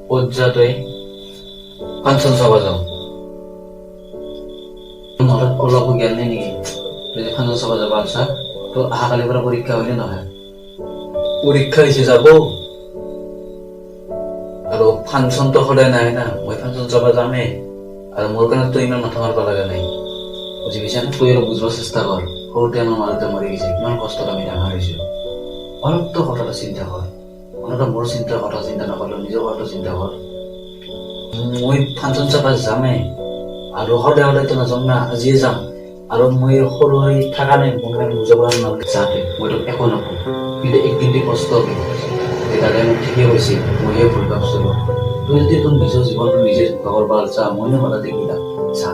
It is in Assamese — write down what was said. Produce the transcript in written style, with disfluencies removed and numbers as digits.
পৰ্যায়তই ফাংচন চাব যাওঁ মনত অলপো জ্ঞান নাই নেকি যদি ফাংচন চাব যাব আচ্ছা তো অহাকালিৰ পৰা পৰীক্ষা হয়নে নহয় পৰীক্ষা দিছে যাব আৰু ফাংচনটো সদায় নাই না মই ফাংচন চাব যামেই আৰু মোৰ কাৰণে তই ইমান মাথা মাৰিব লগা নাই বুজি পাইছা না তই অলপ বুজিব চেষ্টা কৰ সৰুতে আমাৰ মাজতে মৰি গৈছে কিমান কষ্টত আমি ডাঙৰ হৈছো অলপতো কথাটো চিন্তা কৰ অলপ মোৰ চিন্তাৰ কথা চিন্তা নকৰিলেও নিজৰ কথাটো চিন্তা কৰ মই ফাংচন চাব যামেই আৰু সদায় সদায়তো নাযাম না আজিয়ে যাম আৰু মই সৰু হৈ থকা নাই মোৰ কাৰণে বুজাব নালাগে যাতে মই তোক একো নকওঁ কিন্তু একদিনটো কষ্ট হ'ব দাদাই মোক ঠিকেই কৈছিল মইহে ভুল ভাবছিলো তুই যদি তোৰ নিজৰ জীৱনটো নিজে ধ্বংস কৰিব চা মইনো কথা দেখিলা চা